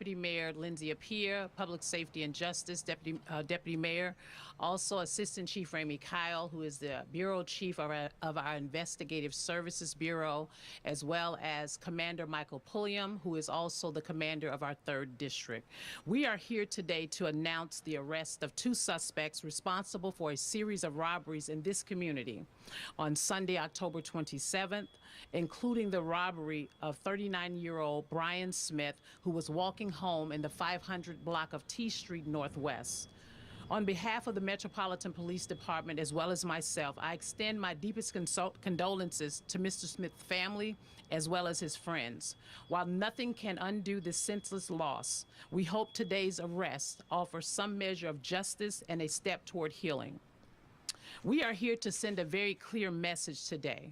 Deputy Mayor Lindsay Appiah, Public Safety and Justice Deputy Mayor, also Assistant Chief Ramey Kyle, who is the Bureau Chief of our Investigative Services Bureau, as well as Commander Michael Pulliam, who is also the commander of our 3rd District. We are here today to announce the arrest of 2 suspects responsible for a series of robberies in this community on Sunday, October 27th, including the robbery of 39-year-old Brian Smith, who was walking home in the 500 block of T Street Northwest. On behalf of the Metropolitan Police Department, as well as myself, I extend my deepest condolences to Mr. Smith's family, as well as his friends. While nothing can undo this senseless loss, we hope today's arrest offers some measure of justice and a step toward healing. We are here to send a very clear message today.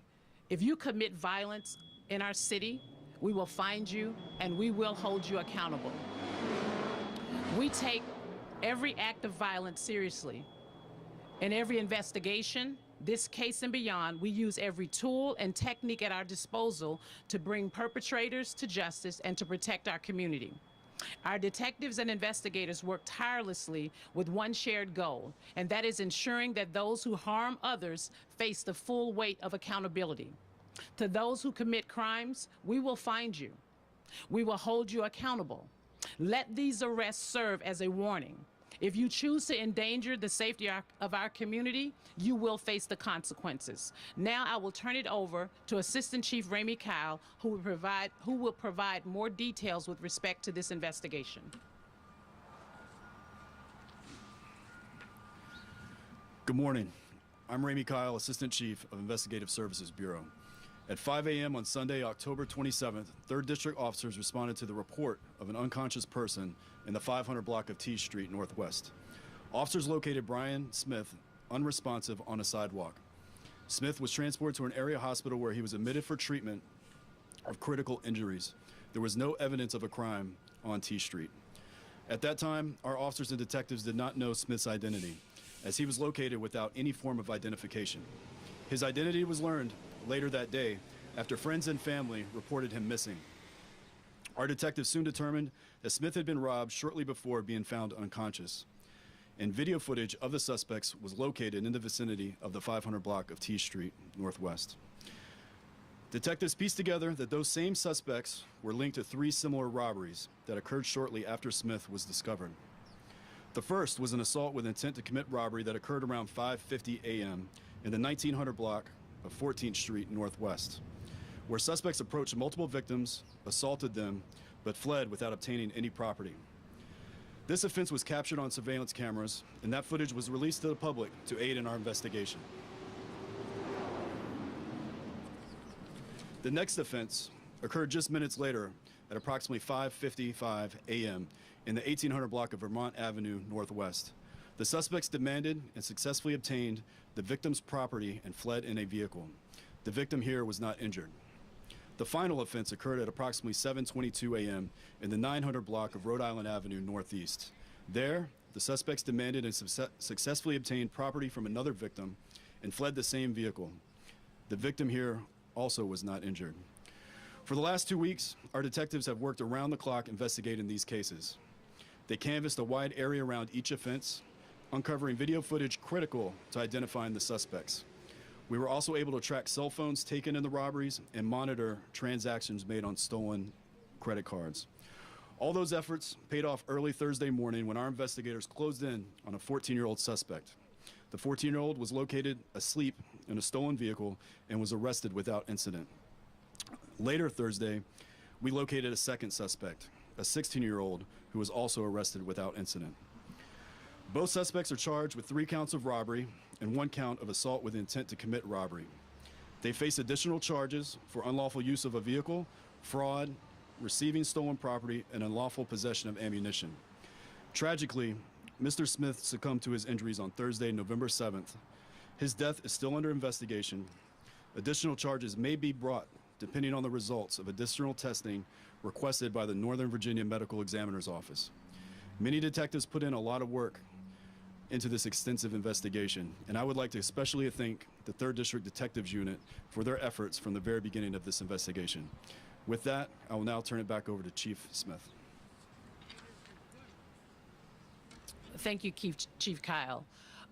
If you commit violence in our city, we will find you and we will hold you accountable. We take every act of violence seriously. In every investigation, this case and beyond, we use every tool and technique at our disposal to bring perpetrators to justice and to protect our community. Our detectives and investigators work tirelessly with one shared goal, and that is ensuring that those who harm others face the full weight of accountability. To those who commit crimes, we will find you. We will hold you accountable. Let these arrests serve as a warning. If you choose to endanger the safety of our community, you will face the consequences. Now I will turn it over to Assistant Chief Ramey Kyle, who will provide more details with respect to this investigation. Good morning. I'm Ramey Kyle, Assistant Chief of Investigative Services Bureau. At 5 a.m. on Sunday, October 27th, 3rd District officers responded to the report of an unconscious person in the 500 block of T Street Northwest. Officers located Brian Smith unresponsive on a sidewalk. Smith was transported to an area hospital where he was admitted for treatment of critical injuries. There was no evidence of a crime on T Street. At that time, our officers and detectives did not know Smith's identity, as he was located without any form of identification. His identity was learned later that day after friends and family reported him missing. Our detectives soon determined that Smith had been robbed shortly before being found unconscious, and video footage of the suspects was located in the vicinity of the 500 block of T Street Northwest. Detectives pieced together that those same suspects were linked to 3 similar robberies that occurred shortly after Smith was discovered. The first was an assault with intent to commit robbery that occurred around 5:50 a.m. in the 1900 block of 14th Street Northwest, where suspects approached multiple victims, assaulted them, but fled without obtaining any property. This offense was captured on surveillance cameras, and that footage was released to the public to aid in our investigation. The next offense occurred just minutes later at approximately 5:55 a.m. in the 1800 block of Vermont Avenue Northwest. The suspects demanded and successfully obtained the victim's property and fled in a vehicle. The victim here was not injured. The final offense occurred at approximately 7:22 a.m. in the 900 block of Rhode Island Avenue Northeast. There, the suspects demanded and successfully obtained property from another victim and fled the same vehicle. The victim here also was not injured. For the last 2 weeks, our detectives have worked around the clock investigating these cases. They canvassed a wide area around each offense, uncovering video footage critical to identifying the suspects. We were also able to track cell phones taken in the robberies and monitor transactions made on stolen credit cards. All those efforts paid off early Thursday morning when our investigators closed in on a 14-year-old suspect. The 14-year-old was located asleep in a stolen vehicle and was arrested without incident. Later Thursday, we located a second suspect, a 16-year-old who was also arrested without incident. Both suspects are charged with 3 counts of robbery and 1 count of assault with intent to commit robbery. They face additional charges for unlawful use of a vehicle, fraud, receiving stolen property, and unlawful possession of ammunition. Tragically, Mr. Smith succumbed to his injuries on Thursday, November 7th. His death is still under investigation. Additional charges may be brought depending on the results of additional testing requested by the Northern Virginia Medical Examiner's Office. Many detectives put in a lot of work into this extensive investigation, and I would like to especially thank the 3rd District Detectives Unit for their efforts from the very beginning of this investigation. With that, I will now turn it back over to Chief Smith. Thank you, Chief Kyle.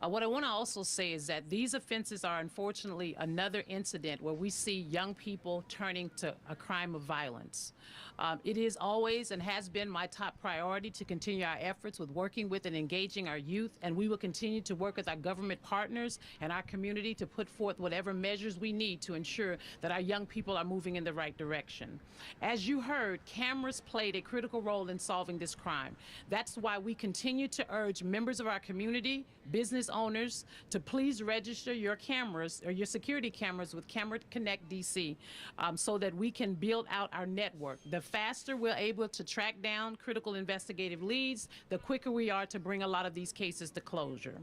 What I want to also say is that these offenses are unfortunately another incident where we see young people turning to a crime of violence. It is always and has been my top priority to continue our efforts with working with and engaging our youth, and we will continue to work with our government partners and our community to put forth whatever measures we need to ensure that our young people are moving in the right direction. As you heard, cameras played a critical role in solving this crime. That's why we continue to urge members of our community, business owners, to please register your cameras or your security cameras with Camera Connect DC so that we can build out our network. The faster we're able to track down critical investigative leads, the quicker we are to bring a lot of these cases to closure.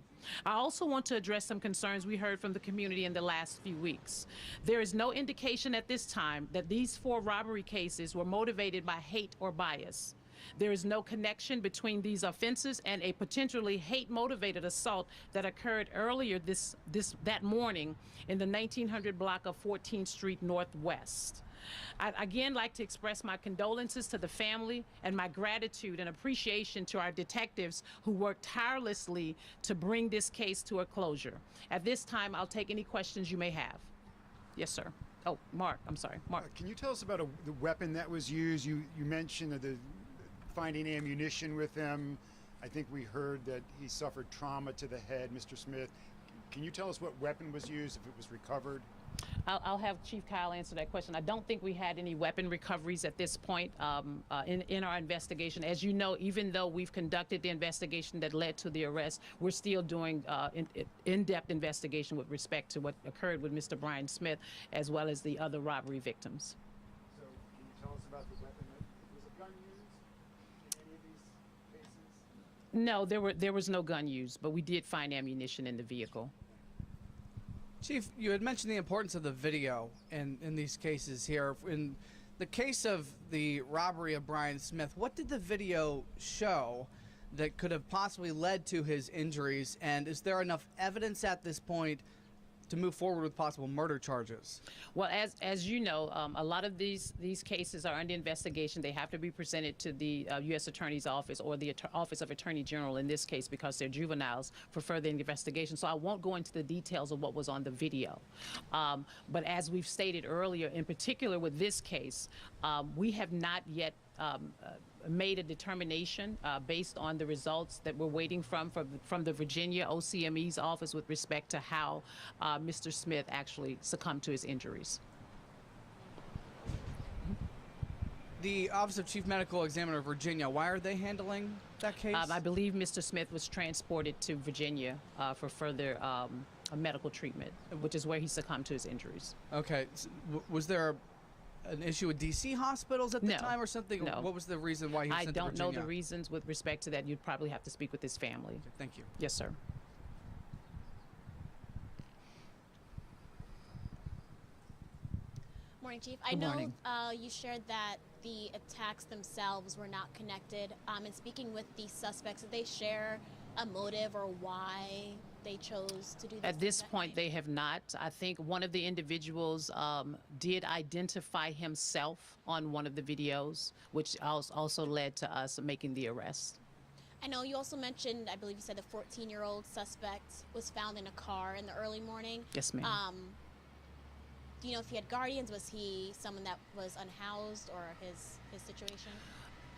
I also want to address some concerns we heard from the community in the last few weeks. There is no indication at this time that these 4 robbery cases were motivated by hate or bias. There is no connection between these offenses and a potentially hate-motivated assault that occurred earlier that morning in the 1900 block of 14th Street Northwest. I'd again like to express my condolences to the family and my gratitude and appreciation to our detectives who worked tirelessly to bring this case to a closure. At this time, I'll take any questions you may have. Yes, sir. Oh, Mark, I'm sorry. Mark. Can you tell us about the weapon that was used? You mentioned the finding ammunition with him. I think we heard that he suffered trauma to the head, Mr. Smith. Can you tell us what weapon was used, if it was recovered? I'll have Chief Kyle answer that question. I don't think we had any weapon recoveries at this point in our investigation. As you know, even though we've conducted the investigation that led to the arrest, we're still doing in-depth investigation with respect to what occurred with Mr. Brian Smith, as well as the other robbery victims. So can you tell us about the weapon? Was a gun used in any of these cases? No, there was no gun used, but we did find ammunition in the vehicle. Chief, you had mentioned the importance of the video in these cases here. In the case of the robbery of Brian Smith, what did the video show that could have possibly led to his injuries? And is there enough evidence at this point to move forward with possible murder charges? Well, as you know, a lot of these cases are under investigation. They have to be presented to the U.S. Attorney's Office or the Office of Attorney General in this case, because they're juveniles, for further investigation. So I won't go into the details of what was on the video. But as we've stated earlier, in particular with this case, we have not yet made a determination based on the results that we're waiting from the Virginia OCME's office with respect to how Mr. Smith actually succumbed to his injuries. The Office of Chief Medical Examiner of Virginia, why are they handling that case? I believe Mr. Smith was transported to Virginia for further medical treatment, which is where he succumbed to his injuries. Okay. So, was there an issue with D.C. hospitals at the time or something? No. What was the reason why he was sent to Virginia? I don't know the reasons with respect to that. You'd probably have to speak with his family. Okay, thank you. Yes, sir. Morning, Chief. I Good know morning. You shared that the attacks themselves were not connected. And speaking with the suspects, did they share a motive or why they chose to do this? At this point, they have not. I think one of the individuals did identify himself on one of the videos, which also led to us making the arrest. I know you also mentioned, I believe you said the 14-year-old suspect was found in a car in the early morning. Yes, ma'am. Do you know if he had guardians? Was he someone that was unhoused, or his situation?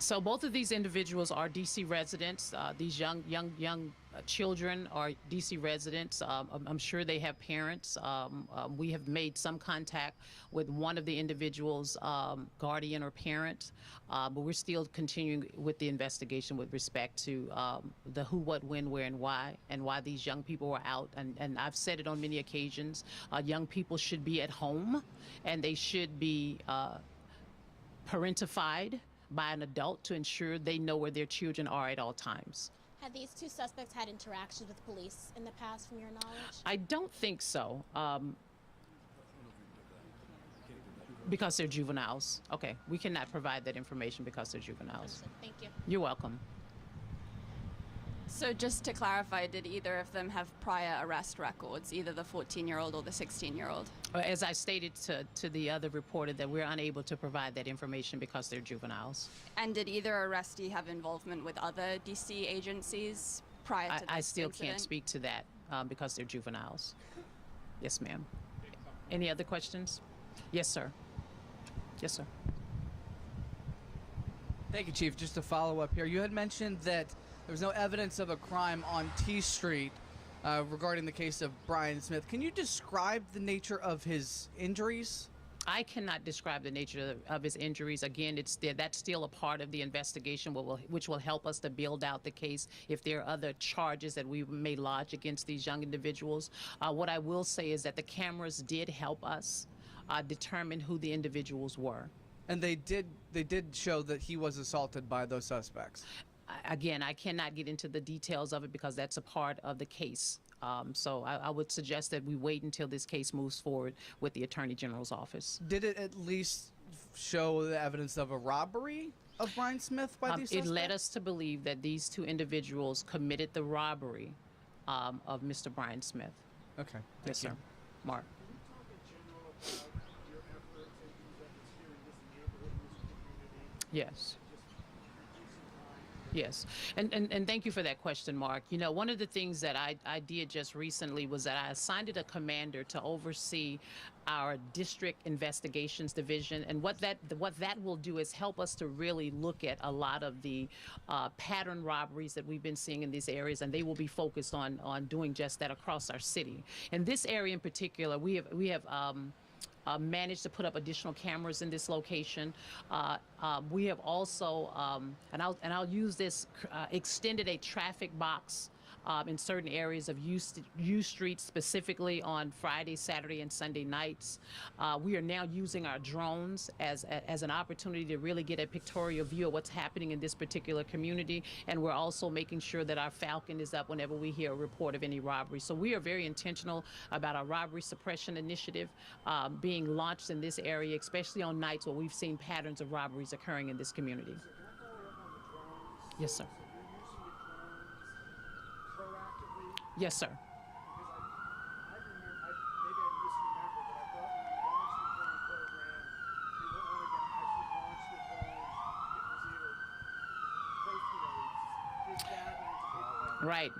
So both of these individuals are D.C. residents. These young children are D.C. residents. I'm sure they have parents. We have made some contact with one of the individuals' guardian or parent, but we're still continuing with the investigation with respect to the who, what, when, where, and why these young people were out. And I've said it on many occasions, young people should be at home, and they should be parentified by an adult to ensure they know where their children are at all times. Had these two suspects had interactions with police in the past, from your knowledge? I don't think so, because they're juveniles. Okay, we cannot provide that information because they're juveniles. Understood. Thank you. You're welcome. So just to clarify, did either of them have prior arrest records, either the 14-year-old or the 16-year-old? As I stated to the other reporter, that we're unable to provide that information because they're juveniles. And did either arrestee have involvement with other DC agencies prior to this I still can't incident? speak to that because they're juveniles. Yes, ma'am. Any other questions? Yes, sir. Yes, sir. Thank you, Chief. Just to follow up here, you had mentioned that there was no evidence of a crime on T Street regarding the case of Brian Smith. Can you describe the nature of his injuries? I cannot describe the nature of his injuries. Again, that's still a part of the investigation, which will help us to build out the case if there are other charges that we may lodge against these young individuals. What I will say is that the cameras did help us determine who the individuals were. And they did show that he was assaulted by those suspects. Again, I cannot get into the details of it because that's a part of the case. So I would suggest that we wait until this case moves forward with the Attorney General's office. Did it at least show the evidence of a robbery of Brian Smith by these suspects? It led us to believe that these two individuals committed the robbery of Mr. Brian Smith. Okay. Yes, sir. Mark. Yes. Yes, and thank you for that question, Mark. You know, one of the things that I did just recently was that I assigned a commander to oversee our district investigations division, and what that will do is help us to really look at a lot of the pattern robberies that we've been seeing in these areas, and they will be focused on doing just that across our city. In this area in particular, we have managed to put up additional cameras in this location. We have also, and I'll use this, extended a traffic box in certain areas of U Street, specifically on Friday, Saturday, and Sunday nights. We are now using our drones as an opportunity to really get a pictorial view of what's happening in this particular community, and we're also making sure that our Falcon is up whenever we hear a report of any robbery. So we are very intentional about our robbery suppression initiative being launched in this area, especially on nights where we've seen patterns of robberies occurring in this community. Yes, sir. Yes, sir. Right.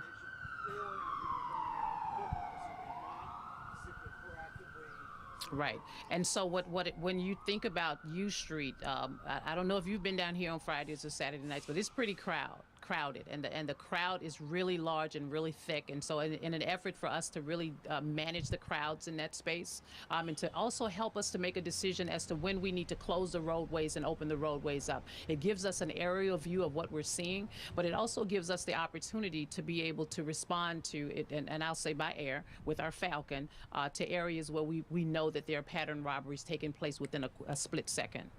Right. And so when you think about U Street, I don't know if you've been down here on Fridays or Saturday nights, but it's pretty crowded, and the crowd is really large and really thick. And so in an effort for us to really manage the crowds in that space, and to also help us to make a decision as to when we need to close the roadways and open the roadways up, it gives us an aerial view of what we're seeing, but it also gives us the opportunity to be able to respond to it, and I'll say by air with our Falcon, to areas where we know that there are pattern robberies taking place within a split second.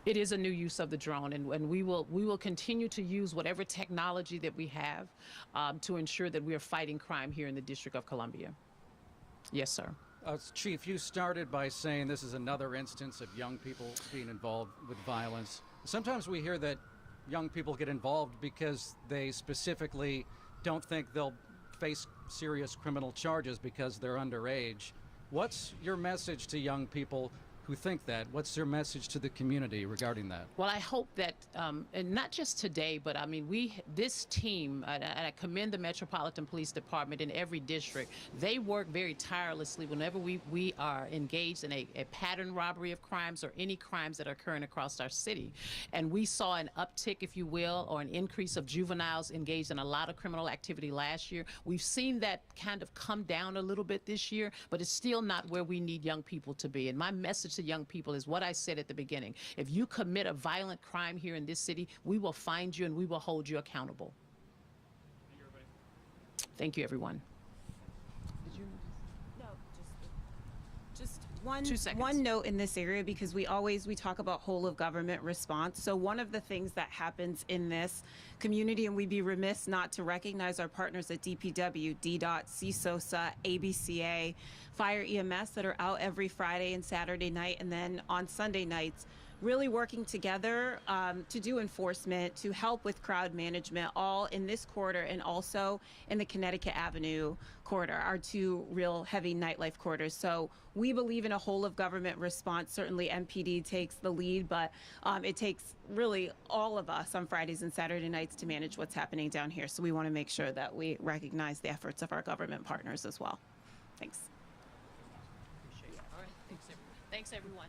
It is a new use of the drone, and we will continue to use whatever technology that we have to ensure that we are fighting crime here in the District of Columbia. Yes, sir. Chief, you started by saying this is another instance of young people being involved with violence. Sometimes we hear that young people get involved because they specifically don't think they'll face serious criminal charges because they're underage. What's your message to young people who think that? What's your message to the community regarding that? Well, I hope that, and not just today, but I mean, this team, and I commend the Metropolitan Police Department in every district. They work very tirelessly whenever we are engaged in a pattern robbery of crimes or any crimes that are occurring across our city. And we saw an uptick, if you will, or an increase of juveniles engaged in a lot of criminal activity last year. We've seen that kind of come down a little bit this year, but it's still not where we need young people to be. And my message to young people is what I said at the beginning. If you commit a violent crime here in this city, we will find you and we will hold you accountable. Thank you, everyone. No, just one 2 seconds. one note in this area, because we talk about whole of government response. So one of the things that happens in this community, and we'd be remiss not to recognize our partners at DPW, DDOT, CSOSA, ABCA, Fire EMS that are out every Friday and Saturday night, and then on Sunday nights really working together to do enforcement, to help with crowd management, all in this corridor and also in the Connecticut Avenue corridor, our two real heavy nightlife corridors. So we believe in a whole of government response. Certainly MPD takes the lead, but it takes really all of us on Fridays and Saturday nights to manage what's happening down here. So we want to make sure that we recognize the efforts of our government partners as well. Thanks. All right. Thanks, everyone.